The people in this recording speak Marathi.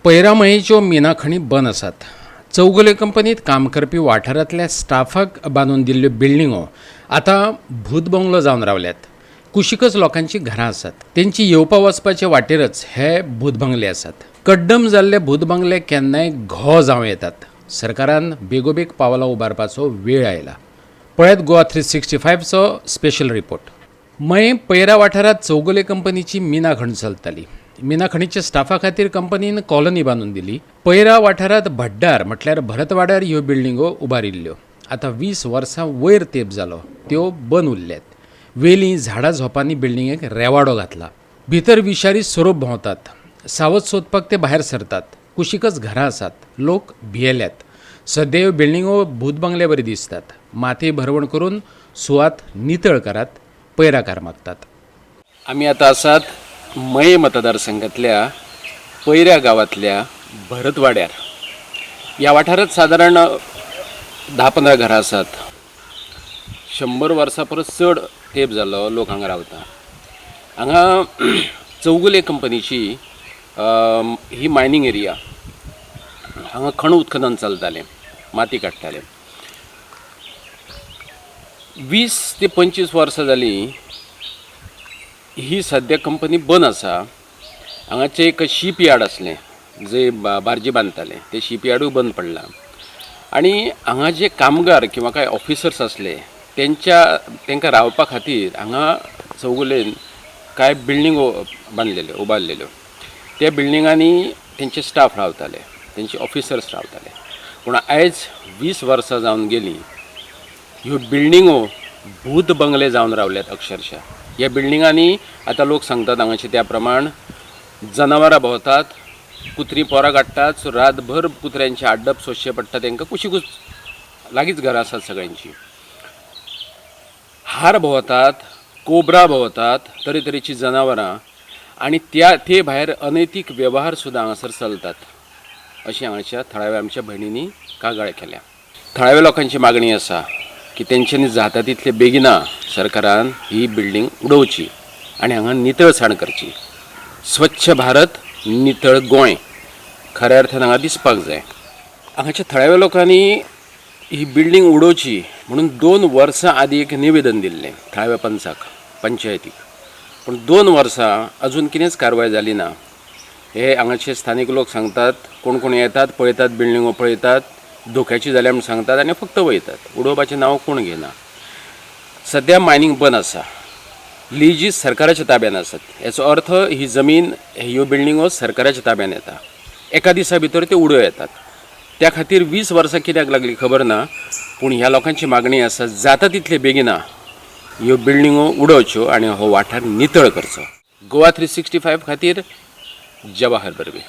पैरामळीच्यो मिना खणी बंद आसात. चौगुले कंपनीत काम करपी वाठारांतल्या स्टाफाक बांदून दिल्ल्यो बिल्डिंगो आतां भूत बंगलो जावन रावल्यात. कुशिकच लोकांची घरां आसात. तेंची येवपा वचपाचे वाटेरच हे भूत बंगले आसात. कड्डम जाल्ले भूत बंगले केन्नाय घो जावं येतात. सरकारान बेगोबेग पावलां उबारपाचो वेळ आयला. पळयत गोवा 365चो स्पेशल रिपोर्ट. पैरा वाठारांत चौगुले कंपनीची मिना खण चलताली. मिना खणीच्या स्टाफा खातीर कंपनीन कॉलनी बांदून दिली. पैरा वाठारांत भड्डार म्हटल्यार भरतवाड्यार ह्यो बिल्डिंगो उबारिल्ल्यो. आतां 20 वर्सां वयर तेंप जालो त्यो बंद उरल्यात. वेलीं झाडां झोपांनी बिल्डिंगेक रेवाडो घातला. भितर विशारी सोरोप भोंवतात. सावध सोदपाक ते भायर सरतात. कुशिकच घरां आसात. लोक भियेल्यात. सद्या ह्यो बिल्डिंगो भूत बंगले बरी दिसतात. माती भरवण करून सुवात नितळ करात, पैराकार मागतात. आमी आतां आसात मतदारसंघातल्या पैऱ्या गांवांतल्या भरतवाड्यार. ह्या वाठारांत सादारण 10-15 घरां आसात. 100 वर्सां परस चड तेंप जालो लोक हांगा रावता. हांगा चौगुले कंपनीची ही मायनींग एरिया. हांगा खण उत्खनन चलतालें, माती काडटाले. 20 ते 25 वर्सां जालीं ही सद्या कंपनी बंद आसा. हांगाचें एक शीप यार्ड आसलें जंय बार्जी बांदताले, ते शीप यार्डूय बंद पडलां. आनी हांगा जे कामगार किंवा काय ऑफिसर्स आसले तेंकां रावपा खातीर हांगा चौगुलेन कांय बिल्डिंगो बांदलेल्यो, उबारलेल्यो. त्या बिल्डिंगांनी तेंचे स्टाफ रावताले, तेंचे ऑफिसर्स रावताले. पूण आयज 20 वर्सां जावन गेलीं, ह्यो बिल्डिंगो भूत बंगले जावन रावल्यात अक्षरशः. ह्या बिल्डिंगांनी आतां लोक सांगतात हांगाचे त्या प्रमाण जनावरां भोंवतात, कुत्रीं पोरां काडटात. सो रातभर कुत्र्यांचे आड्डप सोंसचें पडटा तेंकां. कुशिकूच लागींच घरां आसात सगळ्यांची. हार भोंवतात, कोबरा भोंवतात, तरेतरेची जनावरां. आनी ते भायर अनैतीक वेव्हार सुद्दां हांगासर चलतात अशें हांगाच्या थळाव्या आमच्या भयणींनी कागाळ केल्या. थळाव्या लोकांची मागणी आसा की तेंच्यांनी जाता तितले बेगिना सरकारान ही बिल्डींग उडोवची आनी हांगा नितळसाण करची. स्वच्छ भारत, नितळ गोंय खऱ्या अर्थान हांगा दिसपाक जाय. हांगाच्या थळाव्या लोकांनी ही बिल्डींग उडोवची म्हणून 2 वर्सां आदीं एक निवेदन दिल्लें थळाव्या पंचायतीक. पूण 2 वर्सां अजून कितेंच कारवाय जाली ना. हे हांगाचे स्थानीक लोक सांगतात, कोण कोण येतात, पळयतात, बिल्डिंगो पळयतात, धोक्याची जाल्या म्हूण सांगतात आनी फक्त वयतात. उडोवपाचें नांव कोण घेना. सद्या मायनींग बंद आसा. लिजीस सरकाराच्या ताब्यान आसात. हेचो अर्थ ही जमीन, ह्यो बिल्डिंगो सरकाराच्या ताब्यान येता. एका दिसा भितर त्यो उडोव येतात. त्या खातीर 20 वर्सां कित्याक लागली खबर ना. पूण ह्या लोकांची मागणी आसा जाता तितले बेगिना ह्यो बिल्डिंगो उडोवच्यो आनी हो वाठार नितळ करचो. गोवा 365 खातीर जवाहर बर्वे.